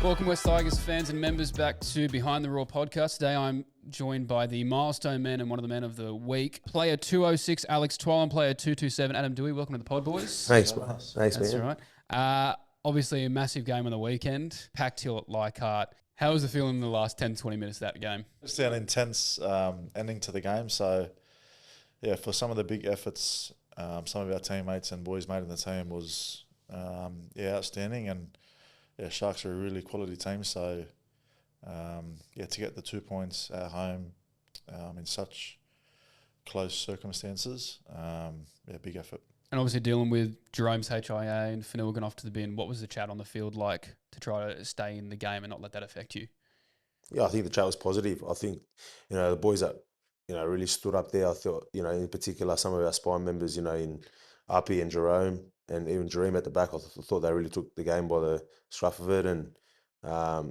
Welcome, West Tigers fans and members, back to Behind the Raw podcast. Today I'm joined by the Milestone Men and one of the men of the week, player 206, Alex Twal, and player 227, Adam Doueihi. Welcome to the pod, boys. Thanks, bro. Thanks, That's man. all right. Obviously, a massive game on the weekend. Packed hill at Leichhardt. How was the feeling in the last 10, 20 minutes of that game? Just an intense ending to the game. So, yeah, for some of the big efforts, some of our teammates and boys made in the team was, outstanding. And, yeah, Sharks are a really quality team. So, to get the 2 points at home in such close circumstances, big effort. And obviously dealing with Jerome's HIA and Fanua going off to the bin, what was the chat on the field like to try to stay in the game and not let that affect you? Yeah, I think the chat was positive. I think, the boys that, really stood up there, I thought, in particular, some of our spine members, in Uppy and Jerome and even Jerome at the back, I thought they really took the game by the scruff of it and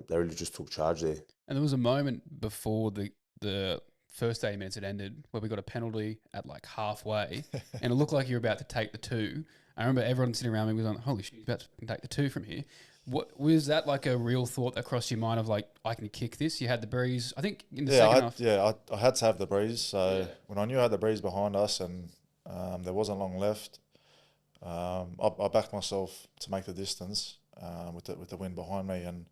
they really just took charge there. And there was a moment before the first 80 minutes had ended where we got a penalty at like halfway and it looked like you were about to take the two. I remember everyone sitting around me was like, holy shit, you're about to take the two from here. What was that like a real thought that crossed your mind of like, I can kick this? You had the breeze, I think in the second half. Yeah, I had to have the breeze. So when I knew I had the breeze behind us and there wasn't long left, I backed myself to make the distance with the wind behind me. And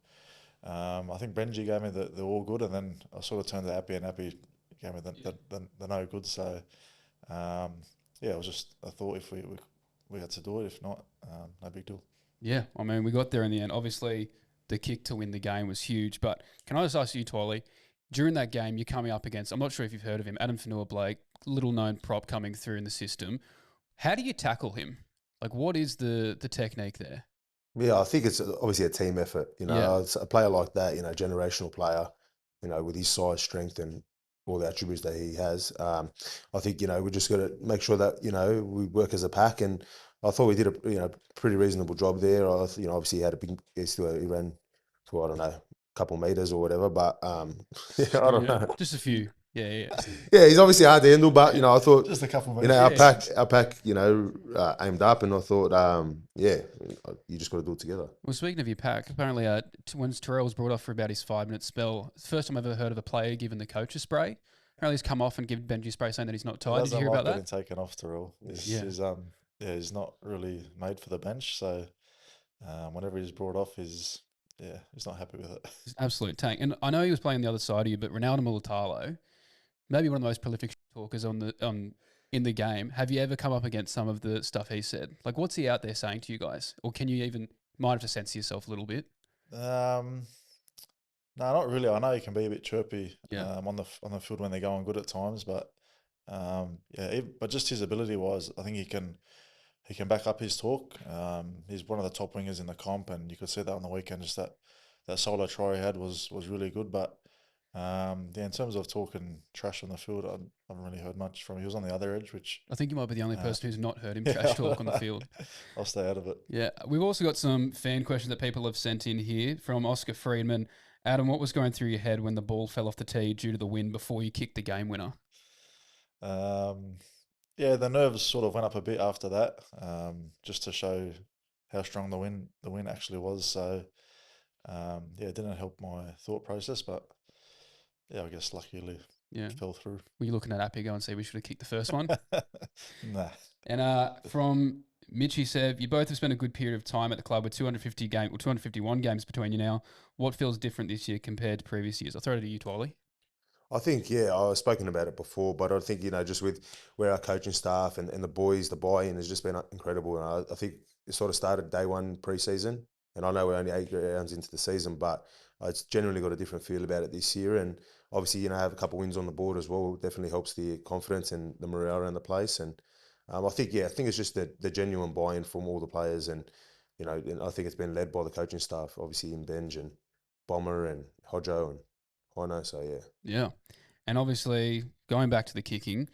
I think Benji gave me the all good, and then I sort of turned to Appy, and Appy gave me the no good. So, it was just a thought if we had to do it. If not, no big deal. Yeah, I mean, we got there in the end. Obviously, the kick to win the game was huge. But can I just ask you, Twally, during that game, you're coming up against, I'm not sure if you've heard of him, Adam Fanua-Blake, little-known prop coming through in the system. How do you tackle him? Like, what is the technique there? Yeah, I think it's obviously a team effort. It's a player like that, generational player, with his size, strength, and all the attributes that he has. I think, we just got to make sure that, we work as a pack. And I thought we did a, pretty reasonable job there. Obviously he had he ran for, I don't know, a couple meters or whatever. But, I don't know. Just a few. Yeah. Yeah, he's obviously hard to handle, but I thought Just a couple of minutes. Our pack, aimed up, and I thought, you just got to do it together. Well, speaking of your pack, apparently when Terrell was brought off for about his 5-minute spell, first time I've ever heard of a player given the coach a spray. Apparently he's come off and given Benji a spray saying that he's not tired. Did you hear about that? Taken off Terrell. He's not really made for the bench, so whenever he's brought off, he's not happy with it. He's an absolute tank. And I know he was playing the other side of you, but Ronaldo Mulatalo, maybe one of the most prolific talkers in the game. Have you ever come up against some of the stuff he said? Like, what's he out there saying to you guys? Or can you even, might have to censor yourself a little bit? No, not really. I know he can be a bit chirpy on the field when they're going good at times, but but just his ability wise, I think he can back up his talk. He's one of the top wingers in the comp, and you could see that on the weekend. Just that solo try he had was really good, but. In terms of talking trash on the field, I haven't really heard much from him. He was on the other edge, which... I think you might be the only person who's not heard him trash talk on the field. I'll stay out of it. Yeah. We've also got some fan questions that people have sent in here from Oscar Friedman. Adam, what was going through your head when the ball fell off the tee due to the wind before you kicked the game winner? The nerves sort of went up a bit after that, just to show how strong the wind actually was. So, it didn't help my thought process, but... I guess luckily fell through. Were you looking at Appy go and say we should have kicked the first one? Nah. And from Mitchie Sev, you both have spent a good period of time at the club with 251 games between you now. What feels different this year compared to previous years? I'll throw it to you, Twally. I think, I've spoken about it before, but I think, just with where our coaching staff and the boys, the buy-in has just been incredible. And I think it sort of started day one pre-season. And I know we're only 8 rounds into the season, but it's generally got a different feel about it this year. And obviously, have a couple of wins on the board as well. It definitely helps the confidence and the morale around the place. And I think it's just the genuine buy-in from all the players. And, and I think it's been led by the coaching staff, obviously in Benj and Bomber and Hodjo and Hino. So, yeah. Yeah. And obviously, going back to the kicking,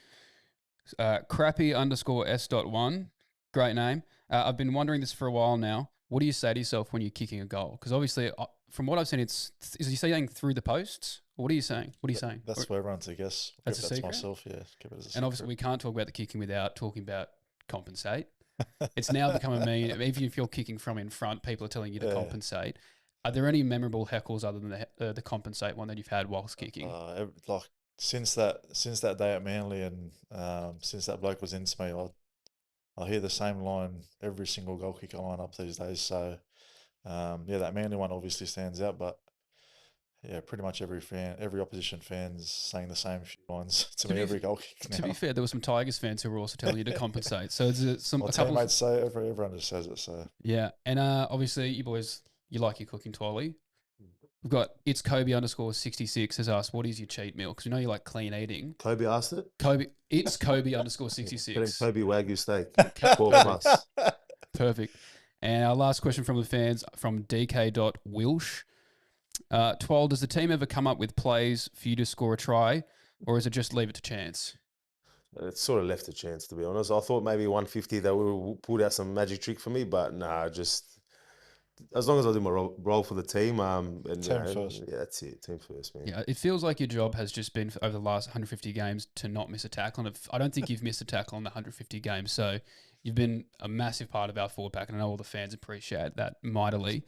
crappy_S.1, great name. I've been wondering this for a while now. What do you say to yourself when you're kicking a goal? Because obviously, from what I've seen, is he saying through the post? Or what are you saying? What are you saying? That's where everyone's a guess. That's a secret? Myself, yeah. Keep it as a secret. And obviously, we can't talk about the kicking without talking about compensate. It's now become a meme. Even if you're kicking from in front, people are telling you to compensate. Are there any memorable heckles other than the compensate one that you've had whilst kicking? Like since that day at Manly and since that bloke was into me, I hear the same line every single goal kick I line up these days. So yeah, that Manly one obviously stands out, but yeah, pretty much every opposition fan's saying the same few lines to me every goal kick now. To be fair, there were some Tigers fans who were also telling you to compensate. So there's My teammates say it, everyone just says it. So yeah, and obviously you boys, you like your cooking, Twally. We've got it's Kobe _66 has asked, what is your cheat meal? Because we know you like clean eating. Kobe asked it. It's Kobe _66. Getting Kobe Wagyu steak. Perfect. And our last question from the fans from DK.Wilsh. Twal, does the team ever come up with plays for you to score a try, or is it just leave it to chance? It's sort of left to chance, to be honest. I thought maybe 150 they would pull out some magic trick for me, but nah, just as long as I do my role for the team. And team first. Yeah, that's it. Team first, man. Yeah, it feels like your job has just been over the last 150 games to not miss a tackle. And I don't think you've missed a tackle in the 150 games. So you've been a massive part of our forward pack, and I know all the fans appreciate that mightily.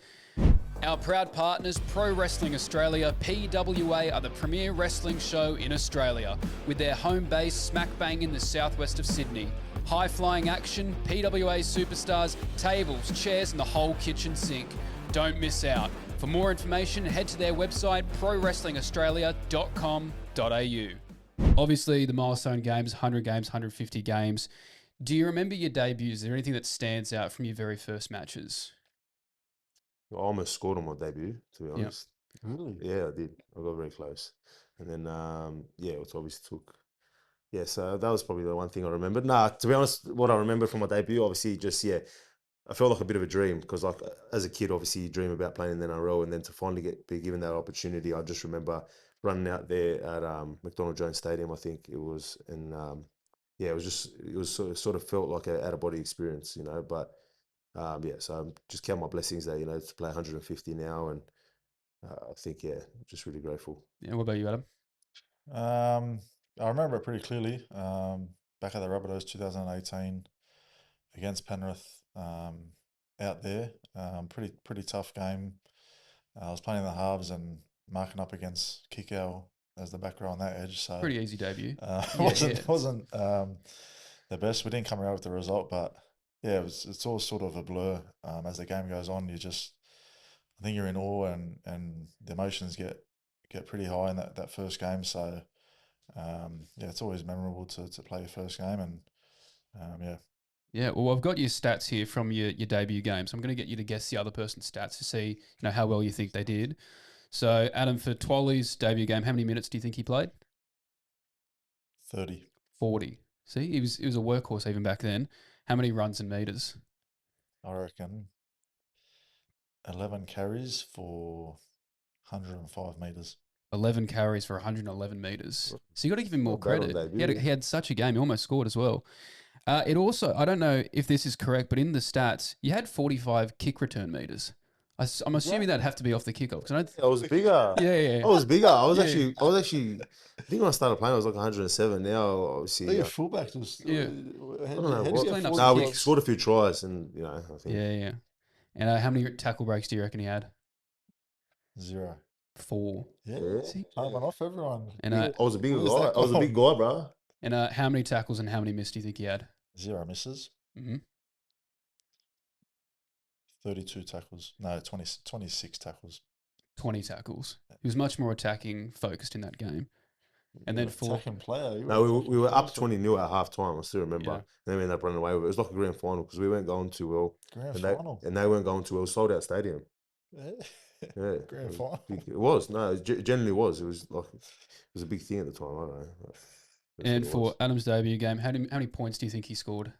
Our proud partners, Pro Wrestling Australia, PWA, are the premier wrestling show in Australia, with their home base smack bang in the southwest of Sydney. High-flying action, PWA superstars, tables, chairs, and the whole kitchen sink. Don't miss out. For more information, head to their website, prowrestlingaustralia.com.au. Obviously, the Milestone Games, 100 games, 150 games. Do you remember your debuts? Is there anything that stands out from your very first matches? I almost scored on my debut, to be honest. Really? Yeah, I did. I got very close. And then, yeah, it obviously took. Yeah, so that was probably the one thing I remembered. Nah, to be honest, what I remember from my debut, obviously, just, yeah, I felt like a bit of a dream because, like, as a kid, obviously, you dream about playing in the NRL, and then to finally be given that opportunity, I just remember running out there at McDonald Jones Stadium, I think it was, and yeah, it was sort of felt like a out-of-body experience, you know, but yeah, so I'm just count my blessings there, you know, to play 150 now, and I think, yeah, just really grateful. Yeah, what about you, Adam? I remember it pretty clearly. Back at the Rabbitohs 2018 against Penrith, out there. Pretty tough game. I was playing in the halves and marking up against Kikau as the back row on that edge. So pretty easy debut. Wasn't the best. We didn't come around with the result, but yeah, it's all sort of a blur. As the game goes on, I think you're in awe and the emotions get pretty high in that first game. So yeah, it's always memorable to play your first game, and yeah. Yeah, well, I've got your stats here from your debut game, so I'm going to get you to guess the other person's stats to see, you know, how well you think they did. So, Adam, for Twally's debut game, how many minutes do you think he played? 30. 40. See, he was a workhorse even back then. How many runs and meters? I reckon 11 carries for 105 meters. 11 carries for 111 meters. So you got to give him more credit. He had such a game. He almost scored as well. It also, I don't know if this is correct, but in the stats, you had 45 kick return meters. I'm assuming that'd have to be off the kickoff. I was bigger. Yeah. I was bigger. I was actually, I think when I started playing, I was like 107. Now, obviously. Your fullback was. Yeah. I don't know. No, we scored a few tries, and, you know, I think. Yeah. And how many tackle breaks do you reckon he had? 0. 4. Yeah. See? I went off everyone. And I was a big guy. I was a big guy, bro. And how many tackles and how many misses do you think he had? 0 misses. Mm-hmm. 32 tackles. No, 26 tackles. 20 tackles. He was much more attacking focused in that game. And then attacking player. No, we were up 20-0 at half time. I still remember. And then we ended up running away with it. It was like a grand final because we weren't going too well. And they weren't going too well. Sold out stadium. Yeah. Grand final. It was. No, it generally was. It was a big thing at the time. I don't know. And for Adam's debut game, how many points do you think he scored?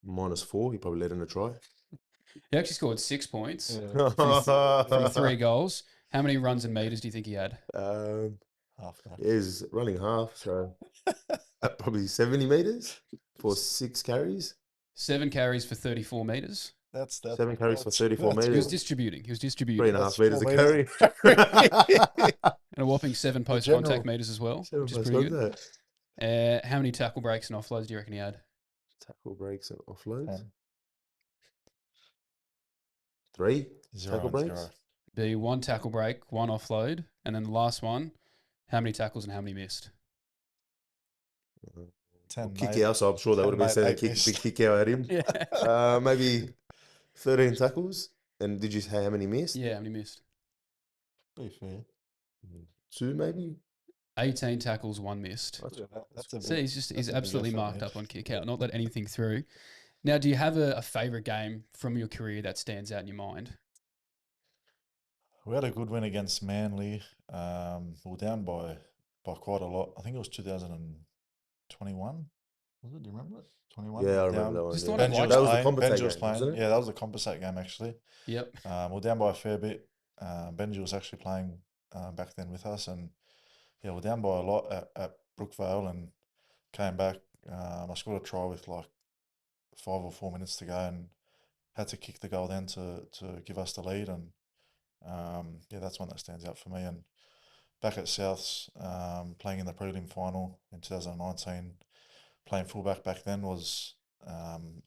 -4. He probably led in a try. He actually scored 6 points from 3 goals. How many runs and meters do you think he had? Half that. He's running half, so probably 70 meters for 6 carries. 7 carries for 34 meters. That's 7 carries for 34 meters. He was distributing. 3.5 meters a carry. And a whopping 7 post-contact meters as well, which is pretty good. How many tackle breaks and offloads do you reckon he had? Tackle breaks and offloads? 3 0 tackle and breaks. 0. Be 1 tackle break, 1 offload, and then the last one, how many tackles and how many missed? 10 Kick made. out, so I'm sure they 10 would have been made, sending 8 big missed. kick out at him. Yeah. Maybe 13 tackles. And did you say how many missed? Yeah, how many missed? Be fair. 2 maybe? 18 tackles, 1 missed. That's a big, See, he's that's a big absolutely effort, marked mate. up on kick out, not let anything through. Now, do you have a favourite game from your career that stands out in your mind? We had a good win against Manly. We were down by quite a lot. I think it was 2021. Was it? Do you remember it? 21. Yeah, I Down. remember that one. Just Yeah. thought I'd like That was the playing. compensate Benji was game, playing. wasn't it? Yeah, that was the compensate game actually. Yep. We were down by a fair bit. Benji was actually playing back then with us, and yeah, we're down by a lot at Brookvale, and came back. I scored a try with like 5 or 4 minutes to go, and had to kick the goal then to give us the lead, and yeah, that's one that stands out for me. And back at Souths, playing in the prelim final in 2019, playing fullback back then was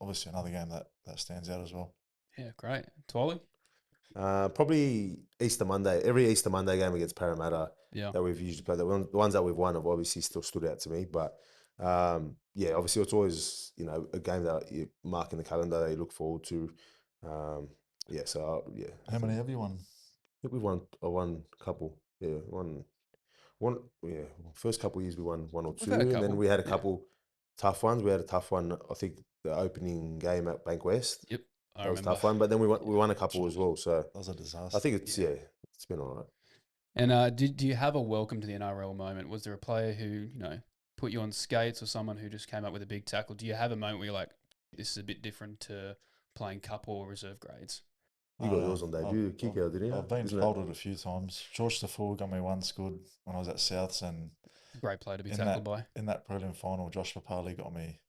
obviously another game that stands out as well. Yeah, great. Twally? Probably Easter Monday. Every Easter Monday game against Parramatta Yeah. that we've usually played. The ones that we've won have obviously still stood out to me. But yeah, obviously it's always a game that you mark in the calendar that you look forward to. Yeah, so yeah. How many have you won? I think we've won a couple. Yeah, one. Yeah, first couple of years we won 1 or 2, had a and then couple, we had a yeah. couple tough ones. We had a tough one. I think the opening game at Bank West. Yep. I That was a remember. tough one, but then we won a couple as well. So That was a disaster. I think it's it's been all right. And do you have a welcome to the NRL moment? Was there a player who, put you on skates, or someone who just came up with a big tackle? Do you have a moment where you're like, this is a bit different to playing cup or reserve grades? You got yours on debut, kick out, didn't you? I've been Isn't told it a few times. George Defoe got me once good when I was at Souths, and Great player to be in tackled by. in that prelim final, Josh Papali got me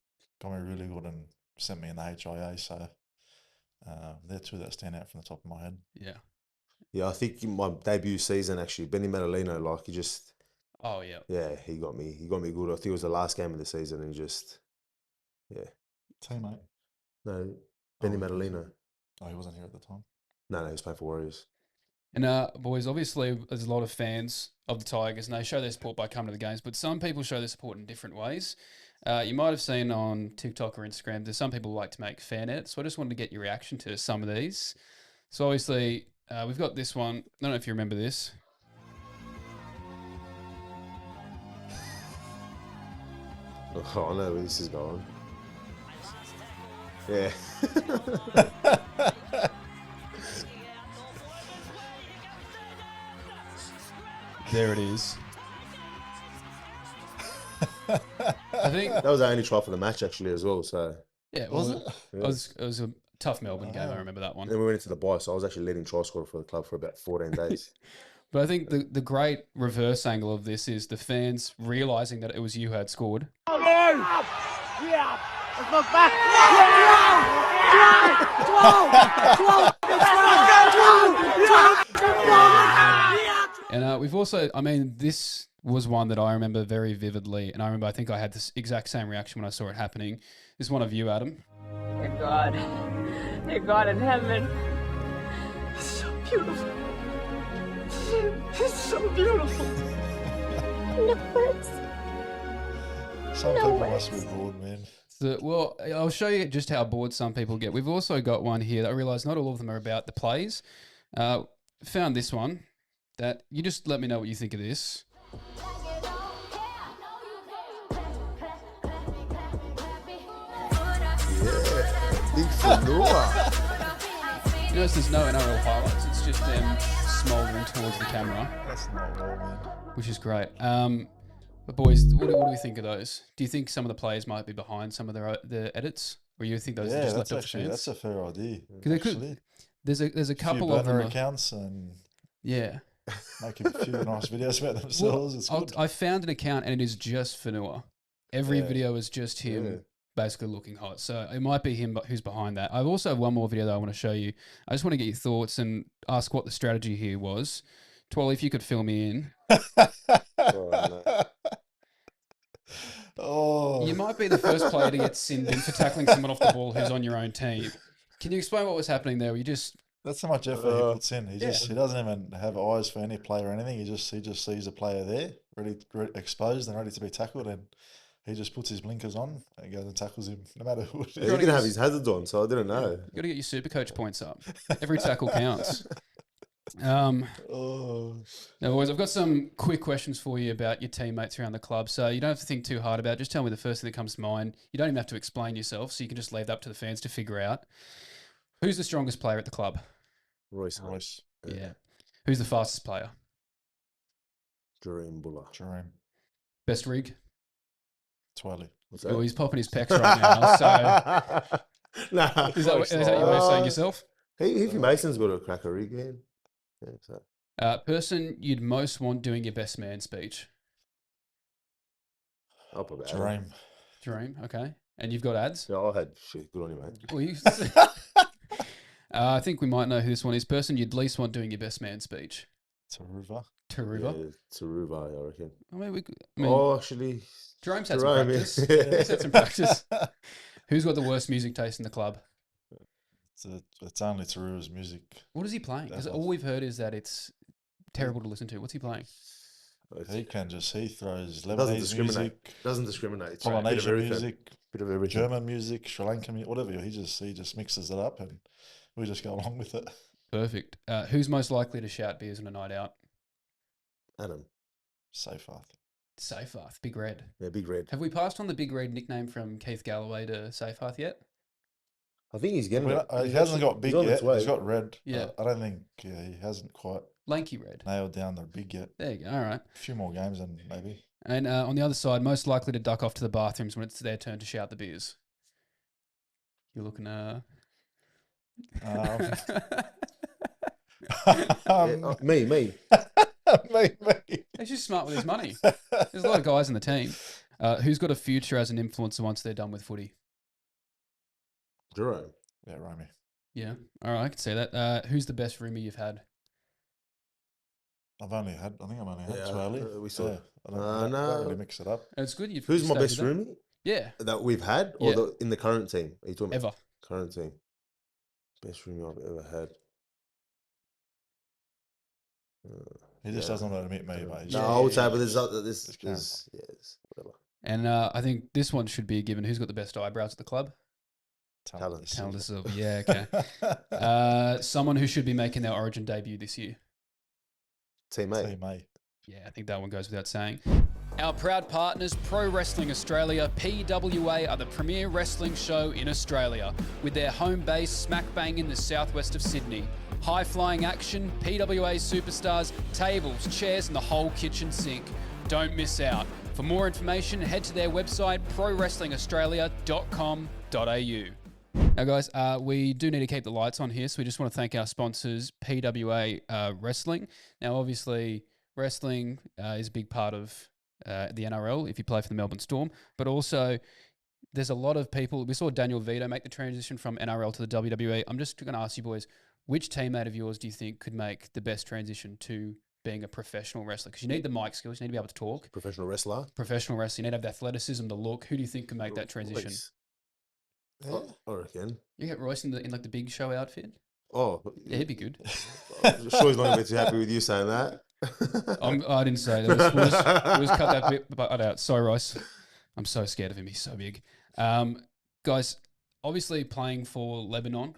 really good and sent me in the HIA. So they're two that stand out from the top of my head. Yeah. Yeah, I think in my debut season actually, Benny Madalino, like he just Oh, yeah. he got me good. I think it was the last game of the season, and Teammate. no, Benny he wasn't. Madalino. Oh, he wasn't here at the time. No, he was playing for Warriors. And boys, obviously there's a lot of fans of the Tigers, and they show their support by coming to the games, but some people show their support in different ways. You might have seen on TikTok or Instagram, there's some people who like to make fan edits, so I just wanted to get your reaction to some of these. So obviously, we've got this one. I don't know if you remember this. Oh, I know where this is going. Yeah. There it is. I think That was our only try for the match actually as well. So yeah, Was well, it? it was a tough Melbourne game. I remember that one. then we went into the bye, so I was actually leading try scorer for the club for about 14 days. But I think the great reverse angle of this is the fans realizing that it was you who had scored. And we've also, I mean, this was one that I remember very vividly, and I think I had this exact same reaction when I saw it happening. This is one of you, Adam. Dear God in heaven. It's so beautiful. It's so beautiful. No words. Some No people words. must be bored, man. So, well, I'll show you just how bored some people get. We've also got one here that I realise not all of them are about the plays. Found this one that you just let me know what you think of this. Big Fanua. You notice there's no NRL highlights. It's just them smouldering towards the camera, That's not well, man. which is great. But boys, what do we think of those? Do you think some of the players might be behind some of their edits, or you think those are Yeah, just that's left off the actually fans? that's a fair idea. 'Cause they could- Actually, There's a couple few of them. burner accounts and Yeah. make a few nice videos about themselves. It's good. I found an account and it is just Fanua. Every Yeah. video is just him Yeah. basically looking hot. So it might be him who's behind that. I also have one more video that I want to show you. I just want to get your thoughts and ask what the strategy here was. Twally, if you could fill me in. Oh, no. Oh, You might be the first player to get sinned in for tackling someone off the ball who's on your own team. Can you explain what was happening there? Were you just That's how much effort he puts in. He Yeah. he doesn't even have eyes for any player or anything. He just sees a player there, exposed and ready to be tackled, and he just puts his blinkers on and goes and tackles him, no matter who it He is. didn't have his hazards on, so I didn't know. You got to get your super coach points up. Every tackle counts. Now, boys, I've got some quick questions for you about your teammates around the club. So you don't have to think too hard about it. Just tell me the first thing that comes to mind. You don't even have to explain yourself, so you can just leave that up to the fans to figure out. Who's the strongest player at the club? Royce. Yeah. Who's the fastest player? Dream Buller. Best rig? Twally. What's Well, that? he's popping his pecs right now. So Nah. is that your way of saying yourself? Heath Mason's got a cracker rig, man. Yeah, so. Person you'd most want doing your best man speech? I'll probably add him. Dream, okay. And you've got ads? Yeah, I had shit. Good on you, mate. Well, I think we might know who this one is. Person you'd least want doing your best man speech? Taruva. Taruva? Yeah, Taruva, I reckon. I mean, Actually, Jerome's had Jerome, some practice. Yeah, he's had some practice. Who's got the worst music taste in the club? It's only Taruva's music. What is he playing? Because That all we've heard is that it's terrible to listen to. What's he playing? He throws Doesn't Lebanese discriminate. music, Doesn't discriminate. It's a bit of Polynesian everything. music, Bit of everything. German music, Sri Lankan music, whatever. He just mixes it up and we just go along with it. Perfect. Who's most likely to shout beers on a night out? Adam. Seyfarth. Seyfarth, Big Red. Yeah, Big Red. Have we passed on the Big Red nickname from Keith Galloway to Seyfarth yet? I think he's getting it. He hasn't got big on yet. its way. He's got red. Yeah. I don't think he hasn't quite Lanky Red. nailed down the big yet. There you go. All right. A few more games and maybe. And on the other side, most likely to duck off to the bathrooms when it's their turn to shout the beers. You're looking Me. me. He's just smart with his money. There's a lot of guys in the team. Who's got a future as an influencer once they're done with footy? Jerome. Yeah, Romy. Yeah. All right, I can see that. Who's the best roomie you've had? I think I've only had Yeah, Twally. we saw. Yeah, I don't No. really mix it up. It's good. Who's my stayed best with that. roomie Yeah. that we've had, or Yeah. in the current team? Are you talking about Ever. current team? Best roomie I've ever had. He just Yeah. doesn't want to admit me, mate. No, I would say, but there's whatever. And I think this one should be a given. Who's got the best eyebrows at the club? Talent. Talent Silver. Yeah, okay. Someone who should be making their Origin debut this year. Teammate. Yeah, I think that one goes without saying. Our proud partners, Pro Wrestling Australia, PWA, are the premier wrestling show in Australia, with their home base smack bang in the southwest of Sydney. High-flying action, PWA superstars, tables, chairs, and the whole kitchen sink. Don't miss out. For more information, head to their website, prowrestlingaustralia.com.au. Now, guys, we do need to keep the lights on here, so we just want to thank our sponsors, PWA Wrestling. Now, obviously, wrestling is a big part of the NRL if you play for the Melbourne Storm, but also there's a lot of people. We saw Daniel Vito make the transition from NRL to the WWE. I'm just going to ask you boys, which teammate of yours do you think could make the best transition to being a professional wrestler? Because you need the mic skills, you need to be able to talk. Professional wrestler. Professional wrestler, you need to have the athleticism, the look. Who do you think can make that transition? Royce. I reckon. You get Royce in like the big show outfit? Oh, Yeah, he'd be good. I'm sure he's not going to be too happy with you saying that. I didn't say that. We'll just cut that bit out. Sorry, Royce. I'm so scared of him. He's so big. Guys, obviously playing for Lebanon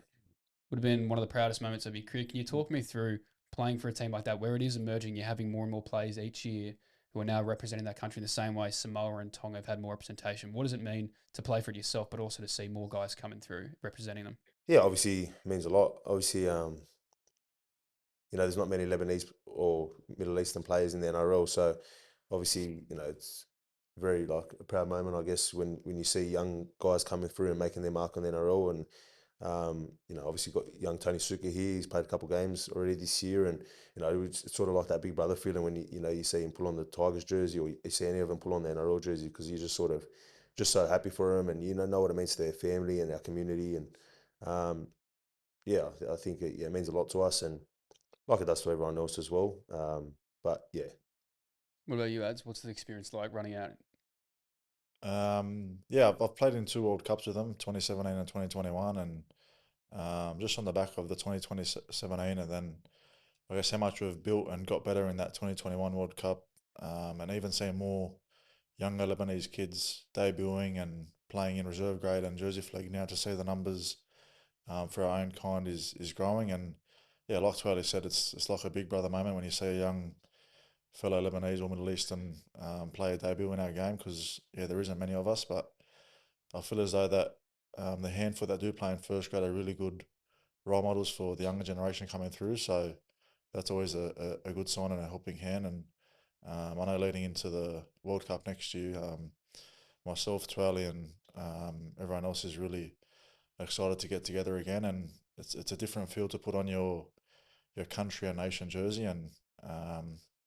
would have been one of the proudest moments of your career. Can you talk me through playing for a team like that, where it is emerging, you're having more and more players each year who are now representing that country in the same way Samoa and Tonga have had more representation? What does it mean to play for it yourself, but also to see more guys coming through representing them? Yeah, obviously means a lot. Obviously, there's not many Lebanese or Middle Eastern players in the NRL, so obviously, it's very like a proud moment, I guess, when you see young guys coming through and making their mark on the NRL. And obviously got young Tony Suka here. He's played a couple of games already this year, and it's sort of like that big brother feeling when you see him pull on the Tigers jersey, or you see any of them pull on the NRL jersey, because you're just sort of just so happy for them, and know what it means to their family and our community. And I think it means a lot to us, and like it does to everyone else as well. But yeah. What about you, Ads? What's the experience like running out? I've played in 2 World Cups with them, 2017 and 2021, and just on the back of the 2017, and then I guess how much we've built and got better in that 2021 World Cup, and even seeing more younger Lebanese kids debuting and playing in reserve grade and jersey flag now, to see the numbers for our own kind is growing. And yeah, like Twal said, it's like a big brother moment when you see a young fellow Lebanese or Middle Eastern player debut in our game, because yeah, there isn't many of us, but I feel as though that the handful that do play in first grade are really good role models for the younger generation coming through. So that's always a good sign and a helping hand. And I know leading into the World Cup next year, myself, Twally, and everyone else is really excited to get together again. And it's a different feel to put on your country and nation jersey. And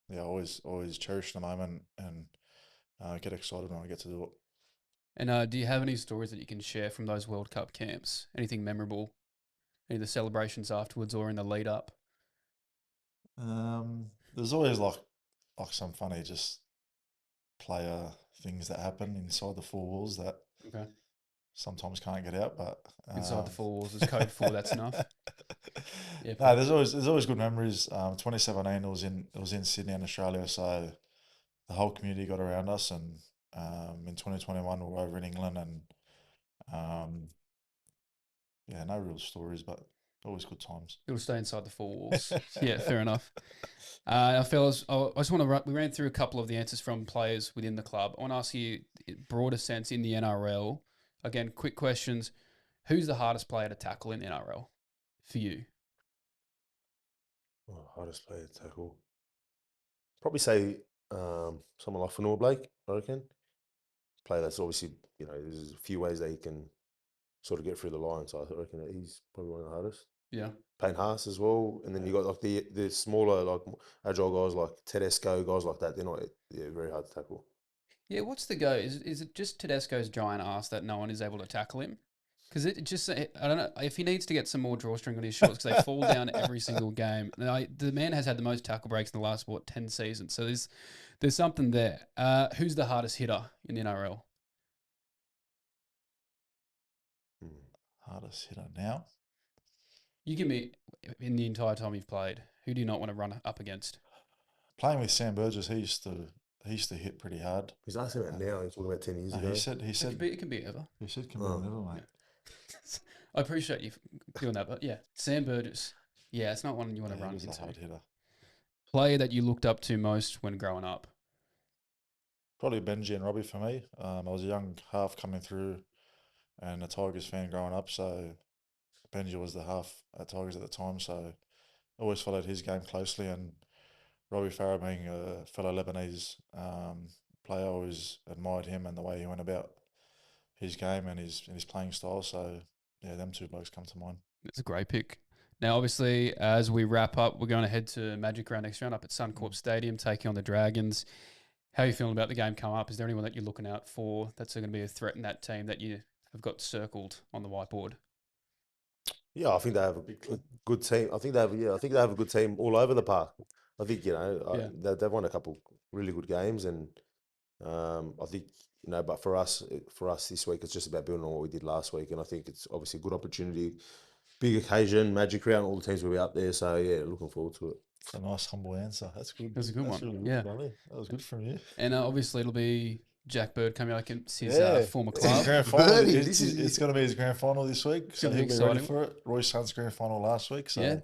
yeah, always cherish the moment and get excited when I get to do it. And do you have any stories that you can share from those World Cup camps? Anything memorable? Any of the celebrations afterwards or in the lead up? There's always like some funny just player things that happen inside the four walls that sometimes can't get out. But inside the four walls is code 4. That's enough. Yeah, no, there's always good memories. 2017 it was in Sydney in Australia, so the whole community got around us, and in 2021 we were over in England, and yeah, no real stories, but always good times. It'll stay inside the four walls. Yeah, fair enough. Now, fellas, I just want to we ran through a couple of the answers from players within the club. I want to ask you, broader sense in the NRL. Again, quick questions. Who's the hardest player to tackle in NRL for you? Oh, hardest player to tackle. Probably say someone like Fanor Blake, I reckon. Player that's obviously, there's a few ways that he can sort of get through the line. So I reckon that he's probably one of the hardest. Yeah. Payne Haas as well. And then you got like the smaller, like agile guys like Tedesco, guys like that. They're not very hard to tackle. Yeah, what's the go? Is it just Tedesco's giant ass that no one is able to tackle him? Because it just, I don't know, if he needs to get some more drawstring on his shorts, because they fall down every single game. The man has had the most tackle breaks in the last, 10 seasons. So there's something there. Who's the hardest hitter in the NRL? Hardest hitter now? You give me, in the entire time you've played, who do you not want to run up against? Playing with Sam Burgess, he used to hit pretty hard. He's asking about now. He's talking about 10 years ago. He said it can be ever. He said can be whenever, mate. I appreciate you doing that, but yeah, Sam Burgess. Yeah, it's not one you want to run into. He's a hard hitter. Player that you looked up to most when growing up? Probably Benji and Robbie for me. I was a young half coming through and a Tigers fan growing up, so Benji was the half at Tigers at the time, so I always followed his game closely. And Robbie Farah, being a fellow Lebanese player, I always admired him and the way he went about his game and his playing style. So yeah, them two blokes come to mind. It's a great pick. Now, obviously, as we wrap up, we're going to head to Magic Round next round up at Suncorp Stadium, taking on the Dragons. How are you feeling about the game coming up? Is there anyone that you're looking out for that's going to be a threat in that team that you have got circled on the whiteboard? Yeah, I think they have a good team. I think they have a good team all over the park. I think they've won a couple really good games, and I think but for us this week, it's just about building on what we did last week, and I think it's obviously a good opportunity, big occasion, Magic Round, all the teams will be out there. So yeah, looking forward to it. It's a nice, humble answer. That's good. That's a good one. Really good, Buddy. That was good from you. And obviously, it'll be Jack Bird coming out against his former club. Grand final. It's going to be his grand final this week, so he'll be ready for it. Royce Hunt's grand final last week, so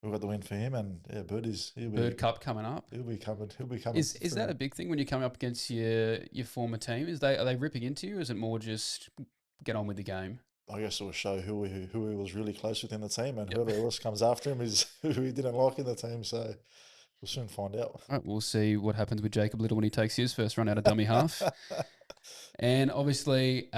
we've got the win for him. And yeah, Bird Cup coming up. He'll be coming. Is that a big thing when you're coming up against your former team? Are they ripping into you? Or is it more just get on with the game? I guess it will show who he was really close with in the team, and whoever else comes after him is who he didn't like in the team. So we'll soon find out. All right, we'll see what happens with Jacob Little when he takes his first run out of dummy half. And obviously,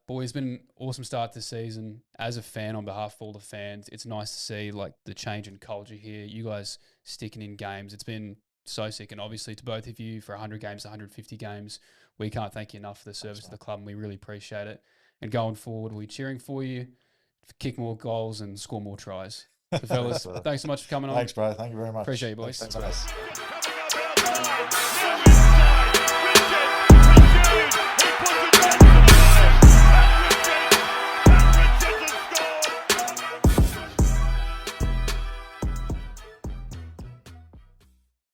boys, it's been an awesome start to the season. As a fan, on behalf of all the fans, it's nice to see the change in culture here. You guys sticking in games. It's been so sick. And obviously to both of you for 100 games, 150 games, we can't thank you enough for the service to the club, and we really appreciate it. And going forward, we're cheering for you to kick more goals and score more tries. So fellas, thanks so much for coming on. Thanks, bro. Thank you very much. Appreciate you, boys. Thanks, guys.